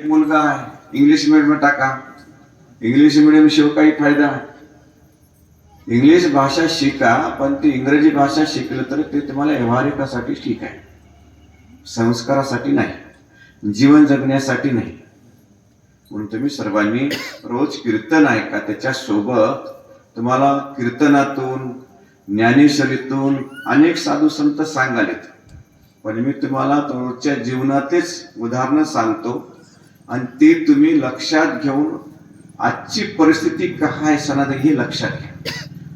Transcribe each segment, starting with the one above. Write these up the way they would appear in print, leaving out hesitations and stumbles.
मुलगा आहे English medium टाका, इंग्लिश मीडियम शिवाय काही फायदा. इंग्लिश भाषा शिका, पण ती इंग्रजी भाषा शिकलं तर ते तुम्हाला व्यवहारिकासाठी ठीक आहे, संस्कारासाठी नाही, जीवन जगण्यासाठी नाही. म्हणून तुम्ही सर्वांनी रोज कीर्तन ऐका. त्याच्यासोबत तुम्हाला कीर्तनातून ज्ञानेश्वरीतून अनेक साधू संत सांगालेत, पण मी तुम्हाला रोजच्या जीवनातच उदाहरणं सांगतो आणि ती तुम्ही लक्षात घेऊन आजची परिस्थिती काय सनातन हे लक्षात घ्या.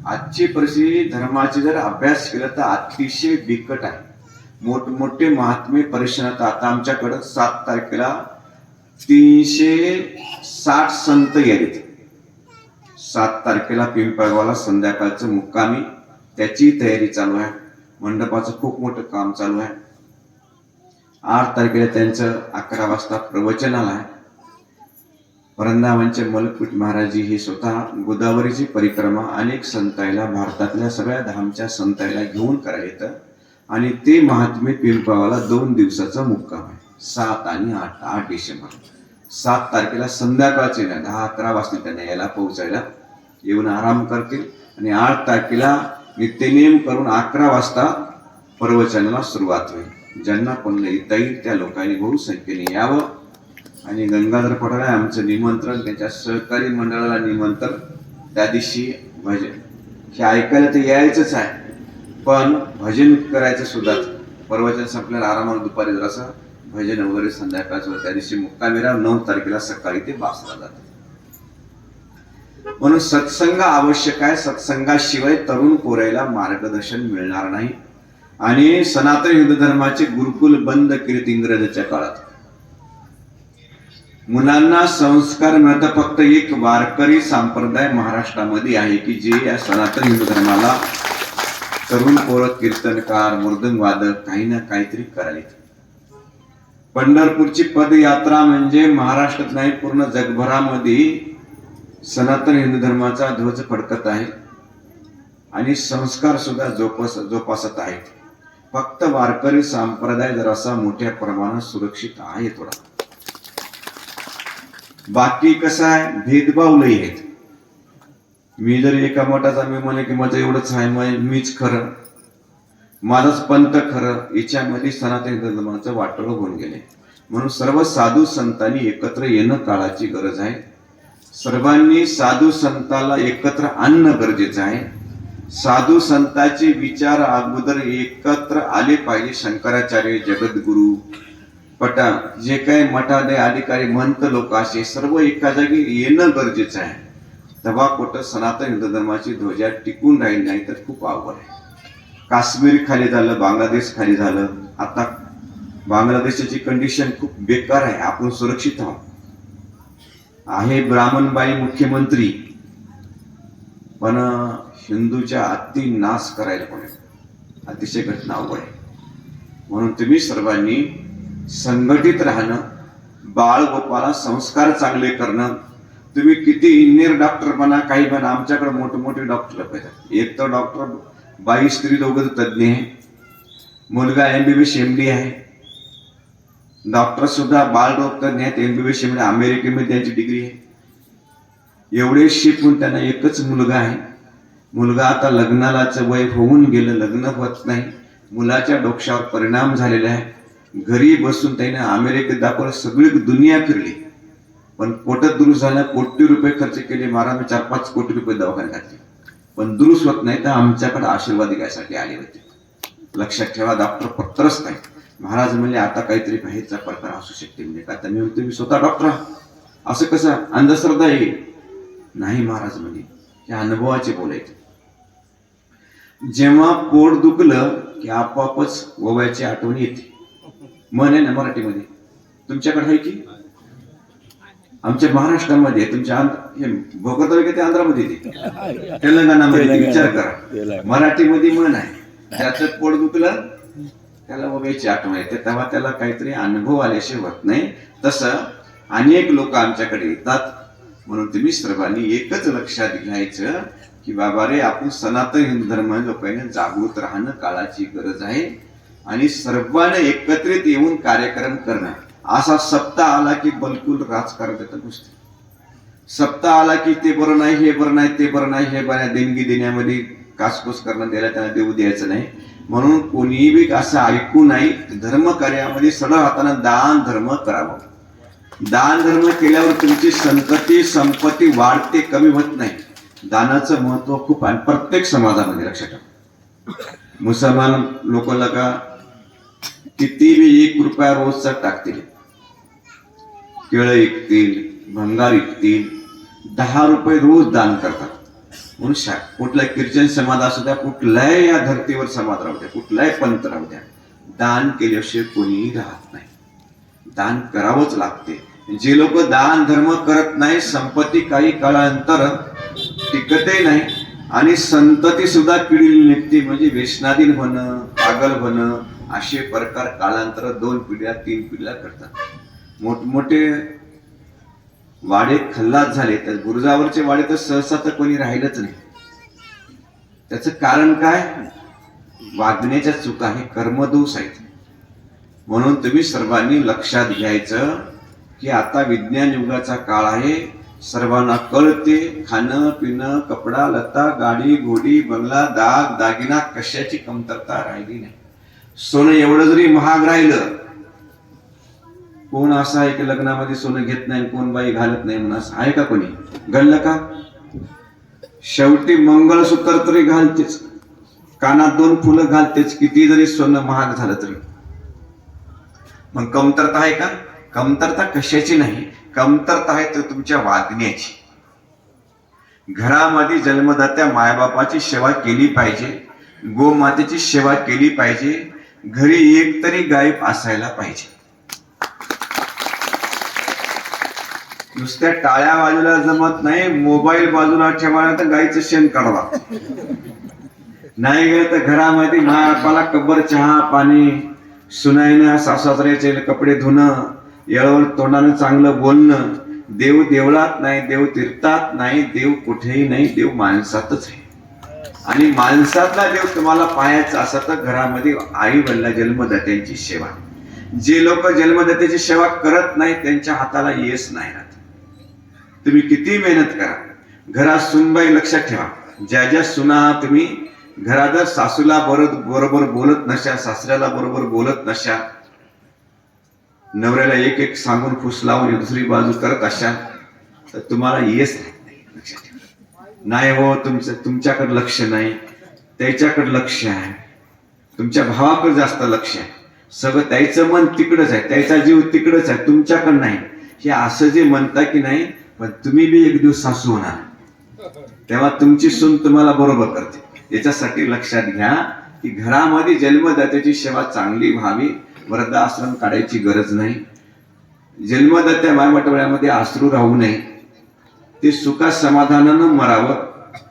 आजची परिस्थिती धर्माची जर अभ्यास केला तर अतिशय बिकट आहे. मोठमोठे महात्मे परिषदात आता आमच्याकडं 7 तारखेला 360 संत येतात. 7 तारखेला पिंपळगावला संध्याकाळचं मुक्कामी, त्याची तयारी चालू आहे. मंडपाचं खूप मोठं काम चालू आहे. 8 तारखेला त्यांचं 11 वाजता प्रवचनाला आहे. वृंदावनचे मलकपीठ महाराजी हे स्वतः गोदावरीची परिक्रमा अनेक संतायला, भारतातल्या सगळ्या धामच्या संतायला घेऊन करायचं आणि ते महात्मे पिंपळगावला 2 दिवसाचा मुक्काम आहे. 7 आणि 8 डिसेंबर. 7 तारखेला संध्याकाळचे 10-11 वाजता त्यांना यायला पोहोचायला, येऊन आराम करतील आणि 8 तारखेला नित्यनेम करून 11 वाजता प्रवचनाला सुरुवात होईल. ज्यांना पण येता येईल त्या लोकांनी बहुसंख्येने यावं. आणि गंगाधर पठारे आमचं निमंत्रण, त्यांच्या सहकारी मंडळाला निमंत्रण. त्या दिवशी भजन हे ऐकायला तर यायचंच आहे, पण भजन करायचं सुद्धा. प्रवचन संपल्याला आरामाला दुपारी जरासं भजन वगैरे संध्याकाळचं. त्या दिवशी मुक्कामीराव 9 तारखेला सकाळी ते बासला जातात. म्हणून सत्संग आवश्यक आहे. सत्संगाशिवाय तरुण पोरायला मार्गदर्शन मिळणार नाही. आणि सनातन हिंदू धर्माचे गुरुकुल बंद केलेत इंग्रजांच्या काळात. मुलांना संस्कार मिळतात. फक्त एक वारकरी संप्रदाय महाराष्ट्रामध्ये आहे की जे या सनातन हिंदू धर्माला तरुण पोरं, कीर्तनकार, मृदंग वादक काही ना काहीतरी करायला. पंढरपूरची पदयात्रा म्हणजे महाराष्ट्रात नाही पूर्ण जगभरामध्ये सनातन हिंदू धर्माचा ध्वज फडकत आहे आणि संस्कार सुद्धा जोपासत आहेत. फक्त वारकरी संप्रदाय जरासा मोठ्या प्रमाणात सुरक्षित आहे थोडा. बाकी कसं आहे, भेदभाव लई आहेत. मी जर एका मठाचा मी म्हणे की माझं एवढंच आहे, मीच खरं, माझाच पंथ खरं, याच्यामध्ये सनातन धर्माचं वाटोळं होऊन गेले. म्हणून सर्व साधू संतांनी एकत्र येणं काळाची गरज आहे. सर्वांनी साधू संताला एकत्र आणणं गरजेचं आहे. साधू संतांचे विचार अगोदर एकत्र आले पाहिजे. शंकराचार्य, जगद्गुरु, पटा जे काही मठादय अधिकारी महंत लोक असे सर्व एका जागी येणं गरजेचं आहे. तेव्हा कुठं सनातन हिंदू धर्माची ध्वजा टिकून राहील, नाही तर खूप अवघड आहे. काश्मीर खाली झालं, बांगलादेश खाली झालं. आता बांगलादेशाची कंडिशन खूप बेकार आहे. आपण सुरक्षित आहोत. आहे ब्राह्मणबाई मुख्यमंत्री, पण हिंदूच्या अति नाश करायला पण अतिशय घटना अवघड आहे. म्हणून तुम्ही सर्वांनी संघटित राहणं, बाळगोपाला संस्कार चांगले करणं. तुम्ही किती इंजिनियर डॉक्टर बना, काही बना, आमच्याकडे मोठे मोठे डॉक्टर पाहिजे. एक तर डॉक्टर बाई स्त्री दोघं तज्ज्ञ आहे. मुलगा MBBS MD आहे. डॉक्टर सुद्धा बाळरोग तज्ञ आहेत, MBBS MD अमेरिकेमध्ये त्यांची डिग्री आहे. एवढे शिकून त्यांना एकच मुलगा आहे. मुलगा आता लग्नालाच वय होऊन गेलं, लग्न होत नाही. मुलाच्या डोक्यावर परिणाम झालेला आहे. घरी बसून त्याने अमेरिकेत दाखवलं, सगळी दुनिया फिरली, पण पोटात दुरुस्त झालं. कोटी रुपये खर्च केले महाराज, 4-5 कोटी रुपये दवाखान्यात घातले, पण दुरुस्त होत नाही. तर आमच्याकडे आशीर्वाद घ्यायसाठी आले होते. लक्षात ठेवा, डॉक्टर पत्रच नाही. महाराज म्हणले आता काहीतरी बाहेरचा प्रकार असू शकते. म्हणजे का तर मी तुम्ही स्वतः डॉक्टर, असं कसं अंधश्रद्धा आहे? नाही महाराज म्हणजे हे अनुभवाचे बोलायचे. जेव्हा पोट दुखलं की आपोआपच गोव्याची आठवण येते. मन आहे ना मराठीमध्ये, तुमच्याकडे आहे की? आमच्या महाराष्ट्रामध्ये, तुमच्या भोकर तालुक्यात आंध्रामध्ये येते, तेलंगणामध्ये विचार करा. मराठीमध्ये मन आहे, त्याचं पोट दुखलं त्याला गोव्याची आठवण येते. तेव्हा त्याला काहीतरी अनुभव आल्याशिवाय होत नाही. तसं अनेक लोक आमच्याकडे येतात. म्हणून तुम्ही सर्वांनी एकच लक्षात घ्यायचं की बाबा रे, आपण सनातन हिंदू धर्म लोकांनी जागृत राहणं काळाची गरज आहे. आणि सर्वांना एकत्रित येऊन कार्यक्रम करणं. असा सप्ताह आला की बलकुल राजकारण येतं नुसतं. सप्ताह आला की ते बरं नाही, हे बरं नाही, ते बरं नाही, हे बरं नाही, देणगी देण्यामध्ये कासकूस करणं, द्यायला त्यांना देऊ द्यायचं नाही. म्हणून कोणीही बी असं ऐकू नाही. धर्म कार्यामध्ये सरळ हातानं दान धर्म करावं. दान धर्म केल्यावर तुमची संतती संपत्ती वाढते, कमी होत नाही. दानाचं महत्व खूप आहे प्रत्येक समाजामध्ये. लक्षात ठेवा, मुसलमान लोक का किती बी 1 रुपया रोजचा टाकतील, केळं विकतील, भंगार विकतील, 10 रुपये रोज दान करतात. म्हणून कुठला ख्रिश्चन समाज असू द्या, कुठल्याही या धर्तीवर समाज राहू द्या, कुठलाही पंथ राहू द्या, दान केल्याशिवाय कोणीही राहत नाही. दान करावंच लागते. जे लोक दान धर्म करत नाही, संपत्ती काही काळानंतर टिकतही नाही आणि संतती सुद्धा पिढी निघते. म्हणजे व्यसनाधीन होणं, पागल होणं, असे प्रकार काळांतर 2 पिढ्या 3 पिढ्या करतात. मोठमोठे वाडे खल्लास झाले, तर बुरुजावरचे वाडे तर सहसा तर कोणी राहिलंच नाही. त्याचं कारण काय? वागण्याच्या चुका, हे कर्मदोष आहेत. म्हणून तुम्ही सर्वांनी लक्षात घ्यायचं की आता विज्ञान युगाचा काळ आहे. सर्वांना कळते, खाणं पिणं, कपडा लता, गाडी घोडी, बंगला, दाग दागिना, कशाची कमतरता राहिली नाही. सोनं एवढं जरी महाग राहिलं, कोण असं आहे की लग्नामध्ये सोनं घेत नाही, कोण बाई घालत नाही म्हणून असं आहे का? कोणी घाललं का? शेवटी मंगळसूत्र तरी घालतेच, कानात 2 फुलं घालतेच, किती जरी सोनं महाग झालं तरी. मग कमतरता आहे का? कमतरता कशाची नाही, कमतरता आहे तर तुमच्या वागण्याची. घरामध्ये जन्मदात्या मायबापाची सेवा केली पाहिजे, गोमातेची सेवा केली पाहिजे, घरी एक तरी गाय असायला पाहिजे. नुसत्या टाळ्या बाजूला जमत नाही, मोबाईल बाजूला ठेवायला तर गायचं शेण काढवा. नाही गेलं तर घरामध्ये मायबापाला कब्बर चहा पाणी, सुनाईनं सासऱ्याचे कपडे धुणं, येळवर तोंडानं चांगलं बोलणं. देव देवळात नाही, देव तीर्थात नाही, देव कुठेही नाही, देव माणसातच आहे. आणि माणसातला देव तुम्हाला पाहायचा असा तर घरामध्ये आई वडिला जन्मदात्यांची सेवा. जे लोक जन्मदात्याची सेवा करत नाही त्यांच्या हाताला यश नाही राहत. तुम्ही किती मेहनत करा, घरात सुनबाई लक्षात ठेवा, ज्या सुना तुम्ही घरात जर सासूला बरोबर बोलत नशा, सासऱ्याला बरोबर बोलत नशा, नवऱ्याला एक सांगून फुस लावून दुसरी बाजू करत अशा, तर तुम्हाला यश नाही. लक्षात ठेवा. नाही हो, तुमच्याकडे लक्ष नाही, त्याच्याकडे लक्ष आहे, तुमच्या भावाकडे जास्त लक्ष आहे, सगळं त्याचं मन तिकडच आहे, त्याचा जीव तिकडच आहे, तुमच्याकडे नाही. हे असं जे म्हणता की नाही, पण तुम्ही बी एक दिवस सासू होणार, तेव्हा तुमची सून तुम्हाला बरोबर करते. याच्यासाठी लक्षात घ्या की घरामध्ये जन्मदात्याची सेवा चांगली व्हावी. वृद्धाश्रम काढायची गरज नाही. जन्मदात्या मायवाटोळ्यामध्ये आसरू राहू नये. ते सुखा समाधानानं मरावं,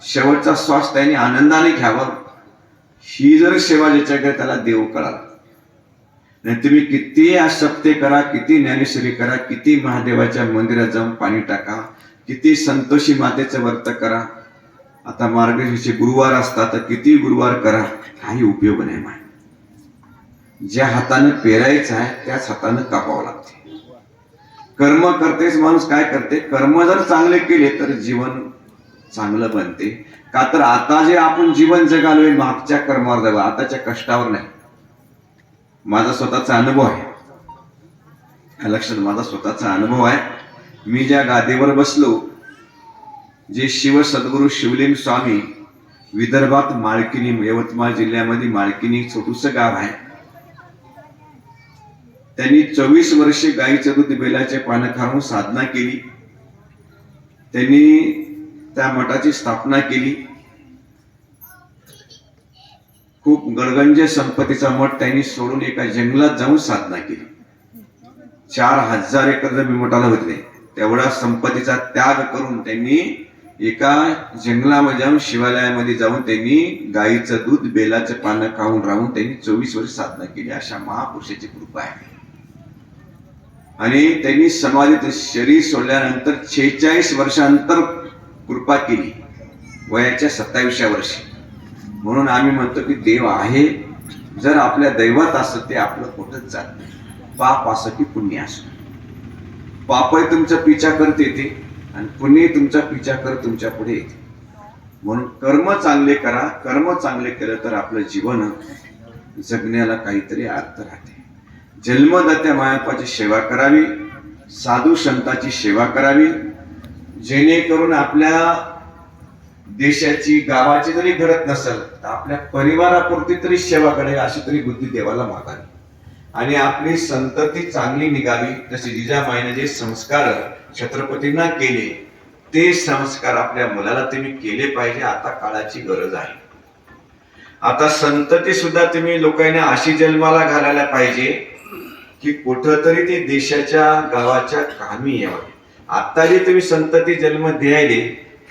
शेवटचा श्वास त्याने आनंदाने घ्यावं. ही जर सेवा ज्याच्याकडे त्याला देव कळाला. नाही तुम्ही किती आसक्ती करा, किती ज्ञानेश्वरी करा, किती महादेवाच्या मंदिरात जाऊन पाणी टाका, किती संतोषी मातेचं व्रत करा, आता मार्गशीर्षचे गुरुवार असतात तर किती गुरुवार करा, काही उपयोग नाही. माय ज्या हाताने पेरायचं आहे त्याच हाताने कापावं लागते. कर्म करतेच माणूस काय करते, कर्म जर चांगले केले तर जीवन चांगलं बनते. का तर आता जे आपण जीवन जगालोय मागच्या कर्मावर जावं, आताच्या कष्टावर नाही. माझा स्वतःचा अनुभव आहे, लक्षात, माझा स्वतःचा अनुभव आहे. मी ज्या गादीवर बसलो, जे शिव सद्गुरू शिवलिंग स्वामी, विदर्भात माळकिनी, यवतमाळ जिल्ह्यामध्ये माळकिनी छोटूस गाव आहे. त्यांनी 24 वर्षे गाईचं दूध बेलाचे पानं खाऊन साधना केली. त्यांनी त्या मठाची स्थापना केली. खूप गडगंज संपत्तीचा मठ त्यांनी सोडून एका जंगलात जाऊन साधना केली. 4000 एकर जमीन मठाला होते. तेवढा संपत्तीचा त्याग करून त्यांनी एका जंगलामध्ये जाऊन, शिवालयामध्ये जाऊन त्यांनी गाईचं दूध बेलाचं पानं खाऊन राहून त्यांनी 24 वर्ष साधना केली. अशा महापुरुषाची कृपा आहे. आणि त्यांनी समाधीत शरीर सोडल्यानंतर 46 वर्षांतर कृपा केली, वयाच्या 27व्या वर्षी. म्हणून आम्ही म्हणतो की देव आहे. जर आपल्या दैवात असं ते आपलं कुठंच जात नाही, पाप असं की पुण्य असं. पापही तुमचा पिछा करत येते आणि पुण्य तुमचा पिछा करत तुमच्या पुढे येते. म्हणून कर्म चांगले करा. कर्म चांगले केलं तर आपलं जीवन जगण्याला काहीतरी अर्थ राहते. जन्मदात्या मायबापाची सेवा करावी, साधू संतांची सेवा करावी, जेणेकरून आपल्या देशाची गावाची जरी घडत नसेल तर आपल्या परिवारापुरती तरी सेवा करावी, अशी तरी बुद्धी देवाला मागावी आणि आपली संतती चांगली निघावी. जसे जिजामाईने जे संस्कार छत्रपतींना केले ते संस्कार आपल्या मुलाला तुम्ही केले पाहिजे. आता काळाची गरज आहे. आता संतती सुद्धा तुम्ही लोकांना अशी जन्माला घालायला पाहिजे की कुठंतरी ते देशाच्या गावाच्या कामी यावे. आता जे तुम्ही संतती जन्म द्यायले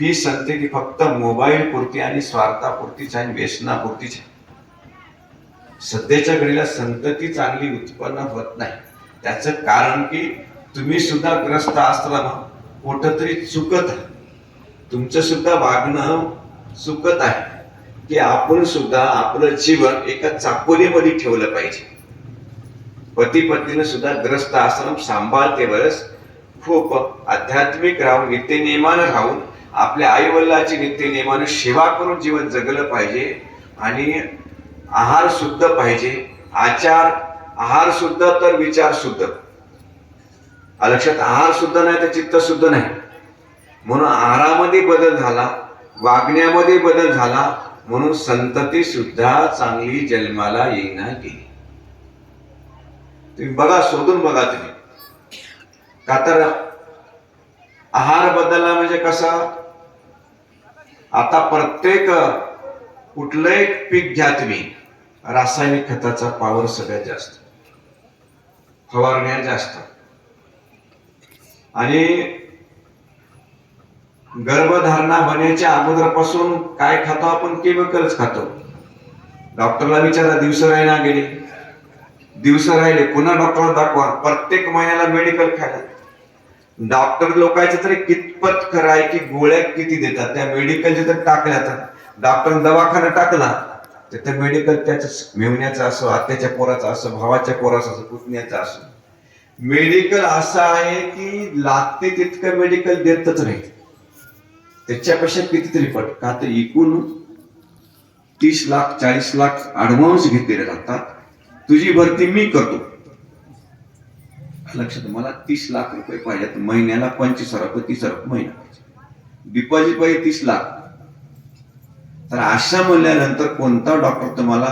ही संतती फक्त मोबाईल पुरती आणि स्वार्थापुरतीच आणि व्यसनापुरतीच आहे. सध्याच्या घडीला संतती चांगली उत्पन्न होत नाही. त्याचं कारण की तुम्ही सुद्धा ग्रस्त असताना कुठंतरी चुकत आहे. तुमचं सुद्धा वागणं चुकत आहे की आपण सुद्धा आपलं जीवन एका चाकोरीमध्ये ठेवलं पाहिजे. पती पत्नीने सुद्धा ग्रस्त आश्रम सांभाळते वेळेस खूप आध्यात्मिक राहून नित्यनेमानं राहून आपल्या आई वडिलांची नित्यनेमानं सेवा करून जीवन जगलं पाहिजे. आणि आहार शुद्ध पाहिजे. आहार शुद्ध तर विचार शुद्ध. लक्षात, आहार शुद्ध नाही तर चित्त शुद्ध नाही. म्हणून आहारामध्ये बदल झाला, वागण्यामध्ये बदल झाला, म्हणून संतती सुद्धा चांगली जन्माला येईना गेली. तुम्ही बघा, शोधून बघा तुम्ही. का तर आहार बदलला म्हणजे कसं, आता प्रत्येक कुठलंही पीक घ्या तुम्ही, रासायनिक खताचा पावर सगळ्यात जास्त, फवारण्या जास्त. आणि गर्भधारणा होण्याच्या अगोदरपासून काय खातो आपण, केमिकलच खातो. डॉक्टरला विचारा, दिवस राहिना गेले, दिवस राहिले, पुन्हा डॉक्टरला दाखवा, प्रत्येक महिन्याला मेडिकल खायला. डॉक्टर लोकांचं तरी कितपत खरं आहे की गोळ्या किती देतात, त्या मेडिकलचे तर टाकल्या. डॉक्टर दवाखाना टाकला तर त्या मेडिकल त्याच मेवण्याचं असो, आत्याच्या पोराचं असो, भावाच्या पोराचं असो, पुतण्याचं असो, मेडिकल असं आहे की लागते तितकं मेडिकल देतच नाही. त्याच्यापेक्षा कितीतरी पट. का तर एकूण 30 लाख 40 लाख ऍडव्हान्स घेतलेले राहतात. तुझी भरती मी करतो. लक्षात, मला 30 लाख रुपये पाहिजे, महिन्याला 25,000 रुपये 30,000 रुपये महिना पाहिजे, डिपॉझिट पाहिजे 30 लाख. तर अशा म्हणल्यानंतर कोणता डॉक्टर तुम्हाला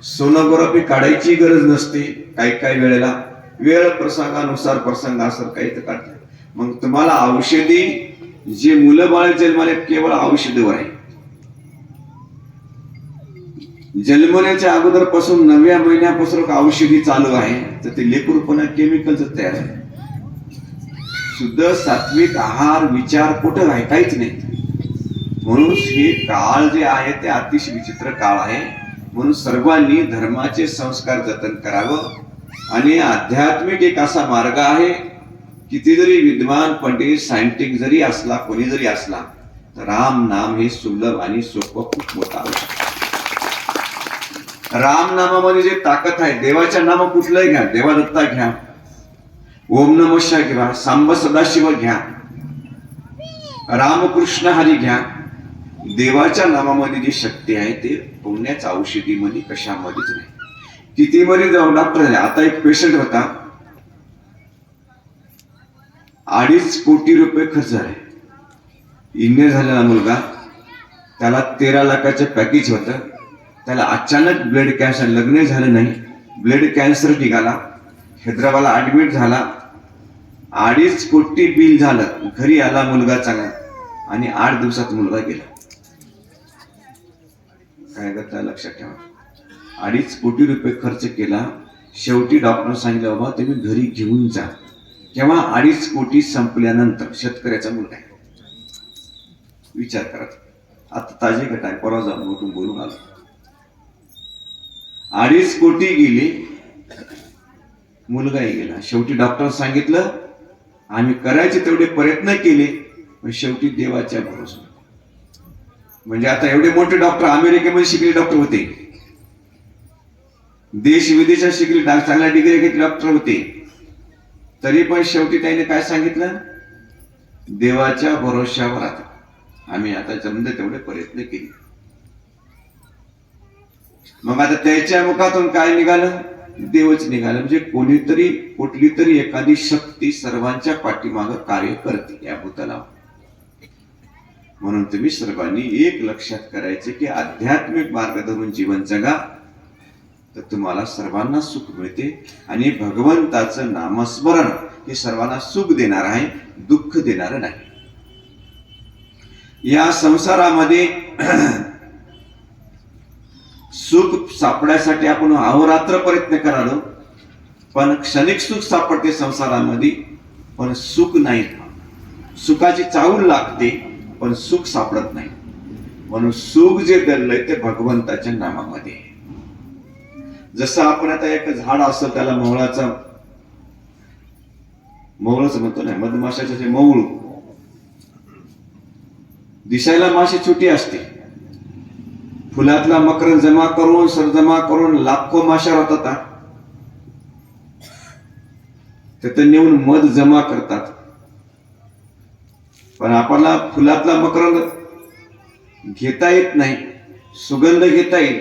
सोनोग्राफी काढायची गरज नसते. काही वेळेला वेळ प्रसंगानुसार प्रसंग असं काही तर काढतात. मग तुम्हाला औषधी, जे मुलं बाळ जन्माला केवळ औषधीवर आहे. जन्मण्याच्या अगोदर पासून 9व्या महिन्यापासून औषधी चालू आहे. तर ते लेकरू पुन्हा केमिकलच तयार आहे. शुद्ध सात्विक आहार विचार कुठं आहे, काहीच नाही. म्हणून हे काळ जे आहे ते अतिशय विचित्र काळ आहे. म्हणून सर्वांनी धर्माचे संस्कार जतन करावं. आणि आध्यात्मिक एक असा मार्ग आहे, किती जरी विद्वान पंडित सायंटिस्ट जरी असला, कोणी जरी असला, तर राम नाम हे सुलभ आणि सोपं खूप मोठं आवश्यक. राम नामामध्ये जे ताकद आहे, देवाच्या नाम कुठलंही घ्या, देवादत्ता घ्या, ओम नमः शिवाय घ्या, सांब सदाशिव घ्या, रामकृष्ण हरी घ्या. देवाच्या नामामध्ये जी शक्ती आहे ते पुण्याच्या औषधीमध्ये कशामध्येच नाही. किती बरी जाऊ डॉक्टर झाले. आता एक पेशंट होता, 2.5 कोटी रुपये खर्च आहे. इंजिनियर झालेला मुलगा, त्याला 13 लाखाचं पॅकेज होतं. त्याला अचानक ब्लड कॅन्सर, लग्न झालं नाही, ब्लड कॅन्सर निघाला, हैदराबादला ऍडमिट झाला. 2.5 कोटी बिल झालं. घरी आला मुलगा चांगला आणि 8 दिवसात मुलगा गेला. काय करता, लक्षात ठेवा. 2.5 कोटी रुपये खर्च केला. शेवटी डॉक्टर सांगितलं, बाबा तुम्ही घरी घेऊन जा. केव्हा 2.5 कोटी संपल्यानंतर. शेतकऱ्याचा मुलगा आहे. विचार करा. आता ताजी घटना आहे, परवा जाऊन उठून बोलून आलो. 2.5 कोटी गेले, मुलगाही गेला. शेवटी डॉक्टर सांगितलं, आम्ही करायचे तेवढे प्रयत्न केले, पण शेवटी देवाच्या भरोसा. म्हणजे आता एवढे मोठे डॉक्टर अमेरिकेमध्ये शिकले डॉक्टर होते, देश विदेशात शिकले, चांगल्या डिग्री घेतले डॉक्टर होते, तरी पण शेवटी त्याने काय सांगितलं, देवाच्या भरोश्यावर आता आम्ही आता जमले तेवढे प्रयत्न केले. मग आता त्याच्या मुखातून काय निघालं, देवच निघालं. म्हणजे कोणीतरी कुठली तरी एखादी शक्ती सर्वांच्या पाठीमागं कार्य करते या भूतलावर. म्हणून तुम्ही सर्वांनी एक लक्षात करायचे की आध्यात्मिक मार्ग धरून जीवन जगा, तर तुम्हाला सर्वांना सुख मिळते. आणि भगवंताचं नामस्मरण हे सर्वांना सुख देणार आहे, दुःख देणार नाही. या संसारामध्ये सुख सापडण्यासाठी आपण अहोरात्र प्रयत्न करालो, पण क्षणिक सुख सापडते संसारामध्ये, पण सुख नाही. सुखाची चाहूल लागते पण सुख सापडत नाही. म्हणून सुख जे दडलंय ते भगवंताच्या नामामध्ये. जसं आपण आता एक झाड असतं त्याला मौळच म्हणतो ना, मधमाशाचे जे मौळ, दिसायला माशी छोटी असते, फुलातला मकरंद जमा करून लाखो माशा राहतात, तिथे नेऊन मध जमा करतात. पण आपल्याला फुलातला मकरंद घेता येत नाही, सुगंध घेता येईल,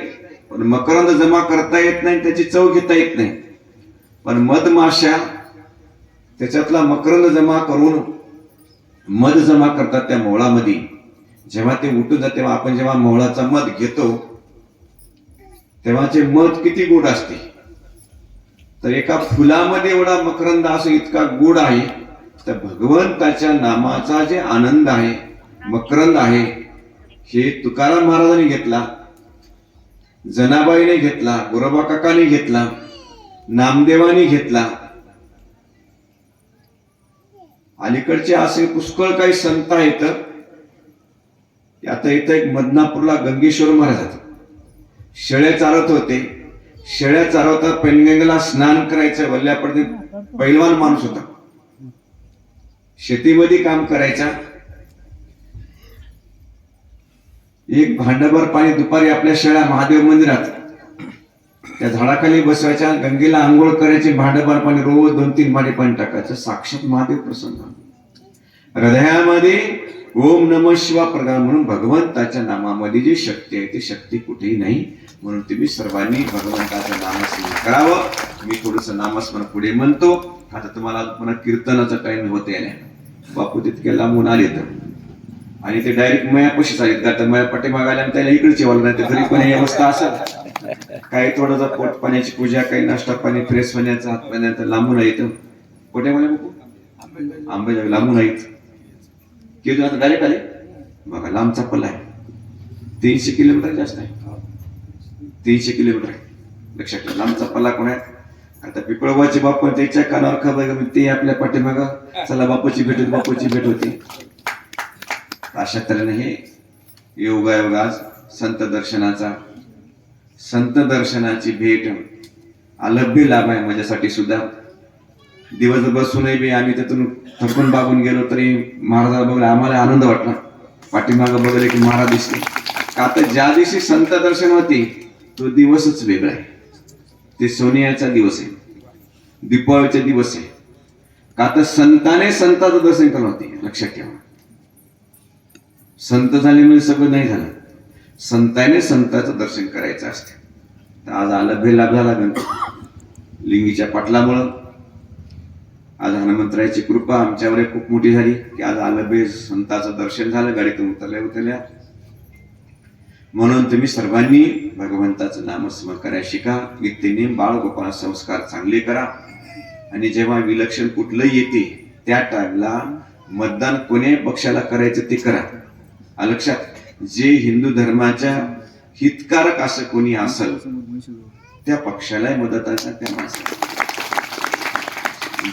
पण मकरंद जमा करता येत नाही, त्याची चव घेता येत नाही. पण मधमाशा त्याच्यातला मकरंद जमा करून मध जमा करतात त्या मोळामध्ये. जेव्हा ते उठून जाते तेव्हा आपण जेव्हा मोळाचा मध घेतो तेव्हाचे मध किती गोड असते. तर एका फुलामध्ये एवढा मकरंद असो इतका गोड आहे. तर भगवंताच्या नामाचा जे आनंद आहे, मकरंद आहे, हे तुकाराम महाराजांनी घेतला, जनाबाईने घेतला, गोरोबा काकाने घेतला, नामदेवानी घेतला. अलीकडचे असे पुष्कळ काही संत आहेत. आता इथं एक मदनापूरला गंगेश्वर महाराज शेळ्या चारत होते. शेळ्या चारवता पेनगंगेला स्नान करायचं. वल्ल्यापडते पैलवान माणूस होता, शेतीमध्ये काम करायचा. एक भांडभर पाणी दुपारी आपल्या शेळ्या महादेव मंदिरात त्या झाडाखाली बसवायच्या, गंगेला आंघोळ करायचे, भांडभर पाणी रोज 2-3 भांडे पाणी टाकायचं. साक्षात महादेव प्रसन्न. हृदयामध्ये ओम नमः शिवाय प्रकार म्हणून भगवंताच्या नामामध्ये जी शक्ती आहे ती शक्ती कुठेही नाही. म्हणून तुम्ही सर्वांनी भगवंताचं नामस्मरण करावं. मी थोडस नामस्मरण पुढे म्हणतो. आता तुम्हाला पुन्हा कीर्तनाचा टाइम होते. बापू तितके लांबून आले तर आणि ते डायरेक्ट मयापाशीच आले. आता मया पाठीमागे आल्याने त्याला इकडचे वाला नाही, तर घरी पण ही अवस्था असेल. काही थोडंसं पोट पाण्याची पूजा, काही नाश्ता पाणी, फ्रेश होण्याचा, हात पाण्याचा लांबून येतं. कुठे मला बापू आंबे लांबून आहेत की आता डायरेक्ट आले बघा. लांबचा पल्ला आहे, 300 किलोमीटर जास्त आहे. 300 किलोमीटर आहे. लक्षात ठेवा लांबचा पल्ला कोण आहे. आता पिपळवाचे बापू त्याच्या कानावर खबर ते आपल्या पाठीमागा चला बापूची भेट होती, बापूची भेट होती. अशा तऱ्हेने हे योगायोग आज संत दर्शनाची भेट अलभ्य लाभ आहे माझ्यासाठी सुद्धा. दिवस बसूनही बी आम्ही त्यातून थकून बागून गेलो तरी महाराजाला बघला आम्हाला आनंद वाटला. पाठीमागं बघले की महाराज दिसले. का तर ज्या दिवशी संत दर्शन होते तो दिवसच वेगळा आहे. ते सोनियाचा दिवस आहे, दीपावलीचा दिवस आहे. का तर संताने संताचं दर्शन करत होते. लक्षात ठेवा, संत झाले म्हणजे सगळं नाही झालं. संताने संताचं दर्शन करायचं असते. तर आज अलभ्य लाभ झाला गणपती लिंगीच्या पाटलामुळं. आज हनुमंतरायाची कृपा आमच्यावर खूप मोठी झाली की आज अलभ्य संताचं दर्शन झालं. गाडीतून उतरल्या. म्हणून तुम्ही सर्वांनी भगवंताचं नामस्मरण करायला शिका. नित्यनेम बाळगोपाळ संस्कार चांगले करा. आणि जेव्हा विलक्षण कुठलंही येते त्या टाइमला मतदान कोण्या पक्षाला करायचं ते करा. लक्षात, जे हिंदू धर्माच्या हितकारक असं कोणी असेल त्या पक्षाला मतदान, त्या माणसाला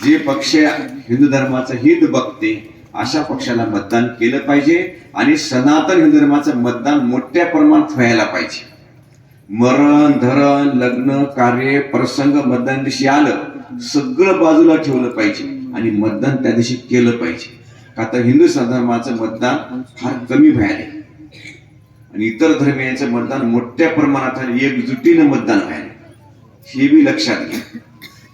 जे पक्ष हिंदू धर्माचं हित बघते अशा पक्षाला मतदान केलं पाहिजे. आणि सनातन हिंदू धर्माचं मतदान मोठ्या प्रमाणात व्हायला पाहिजे. मरण धरण लग्न कार्य प्रसंग मतदान दिवशी आलं सगळं बाजूला ठेवलं पाहिजे आणि मतदान त्या दिवशी केलं पाहिजे. का तर हिंदू धर्माचं मतदान फार कमी व्हायला आणि इतर धर्मियांचं मतदान मोठ्या प्रमाणात एकजुटीनं मतदान व्हायला. हे बी लक्षात घ्या.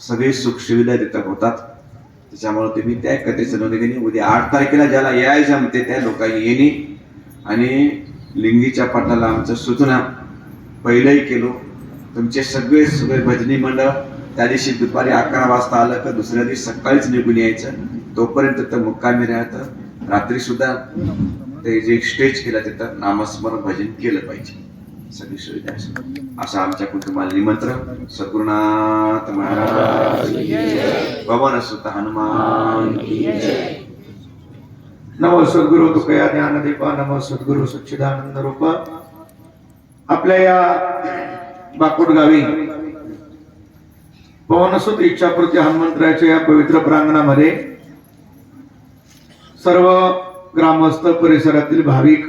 सगळी सुखसुविधा तिथं होतात. त्याच्यामुळे तुम्ही त्या कथेचं नोंद घेणे. उद्या 8 तारखेला ज्याला यायचं जमते त्या लोकांनी येणे. आणि लिंगीच्या पाटाला आमचं सूचना पहिलंही केलो. तुमचे सगळे सगळे भजनी मंडळ त्या दिवशी दुपारी 11 वाजता आलं का दुसऱ्या दिवशी सकाळीच निघून यायचं. तोपर्यंत तर मुक्कामी राहतं. रात्री सुद्धा ते जे स्टेज केलं तिथं नामस्मरण भजन केलं पाहिजे. सगळी सुविधा असेल असं आमच्या कुटुंबाला निमंत्रण. सद्गुरुनाथ महाराज पवन सुत हनुमान की जय. नमो सद्गुरु तुकया ज्ञानदीपा. नमो सद्गुरु सच्चिदानंद रूप. आपल्या या बाकुट गावी पवनसुत इच्छापूर्ती हनुमंतराच्या या पवित्र प्रांगणामध्ये सर्व ग्रामस्थ परिसरातील भाविक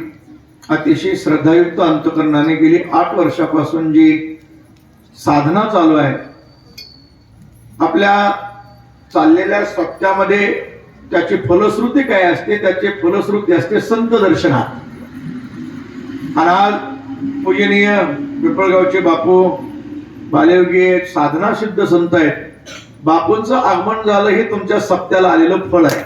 अतिशय श्रद्धायुक्त अंतकरणाने गेली 8 वर्षापासून जी साधना चालू आहे. आपल्या चाललेल्या सप्त्यामध्ये त्याची फलश्रुती काय असते? त्याची फलश्रुती असते संत दर्शनात. आणि आज पूजनीय पिंपळगावचे बापू बालेवगी एक साधना सिद्ध संत आहेत. बापूंचं आगमन झालं हे तुमच्या सप्त्याला आलेलं फळ आहे.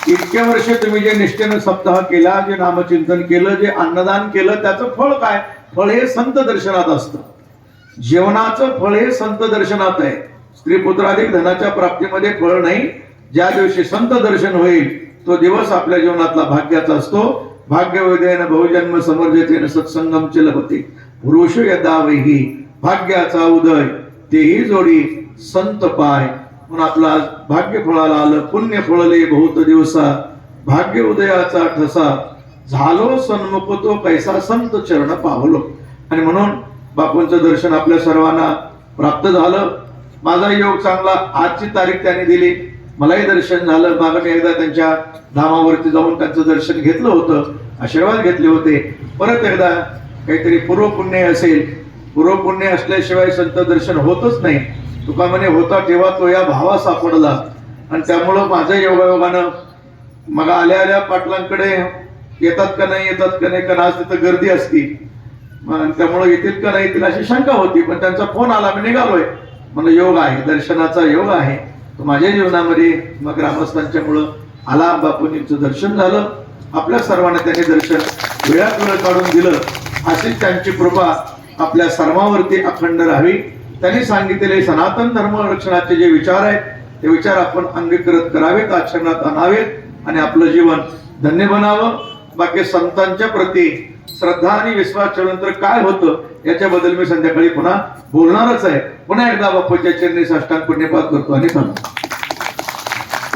इतक्या वर्ष तुम्ही जे निष्ठेनं सप्ताह केला, जे नामचिंतन केलं, जे अन्नदान केलं, त्याचं फळ काय? फळ हे संत दर्शनात असतं. जीवनाचं फळ हे संत दर्शनात आहे. स्त्री पुत्राधिक धनाच्या प्राप्तीमध्ये फळ नाही. ज्या दिवशी संत दर्शन होईल तो दिवस आपल्या जीवनातला भाग्याचा असतो. भाग्यवदेन बहुजन्म समर्जतेन सत्संगम चलपते पुरुष यदा वैही. भाग्याचा उदय तेही जोडी संत पाय. म्हणून आपला भाग्य फळाला आलं. पुण्य फळले बहुत दिवसा भाग्य उदयाचा ठसा. झालो सन्मुख तो कैसा संत चरण पावलो. आणि म्हणून बापूंचं दर्शन आपल्या सर्वांना प्राप्त झालं. माझा योग चांगला. आजची तारीख त्यांनी दिली. मलाही दर्शन झालं. मागं मी एकदा त्यांच्या धामावरती जाऊन त्यांचं दर्शन घेतलं होतं. आशीर्वाद घेतले होते. परत एकदा काहीतरी पूर्वपुण्य असेल. पूर्वपुण्य असल्याशिवाय संत दर्शन होतच नाही. तुका म्हणे होता तेव्हा तो या भावा सापडला. आणि त्यामुळं माझं योगायोगानं मग आल्या आल्या पाटलांकडे येतात का नाही येतात का नाही, कारण आज तिथं गर्दी असती. त्यामुळं येतील का नाही येतील अशी शंका होती. पण त्यांचा फोन आला, मी निघालोय. मला योग आहे, दर्शनाचा योग आहे तो माझ्या जीवनामध्ये. मग ग्रामस्थांच्या मुळे आला. बापूंचं दर्शन झालं. आपल्या सर्वांना त्यांनी दर्शन वेळात वेळ काढून दिलं. अशीच त्यांची कृपा आपल्या सर्वांवरती अखंड राहावी. त्यांनी सांगितलेले सनातन धर्म रक्षणाचे जे विचार आहेत ते विचार आपण अंगीकृत करावेत, आचरणात आणावेत आणि आपलं जीवन धन्य बनावं. बाकी संतांच्या प्रती श्रद्धा आणि विश्वास ठेवल्यानंतर काय होतं याच्याबद्दल मी संध्याकाळी पुन्हा बोलणारच आहे. पुन्हा एकदा बापूच्या चरणी साष्टांग पुण्यपात करतो आणि सांगतो.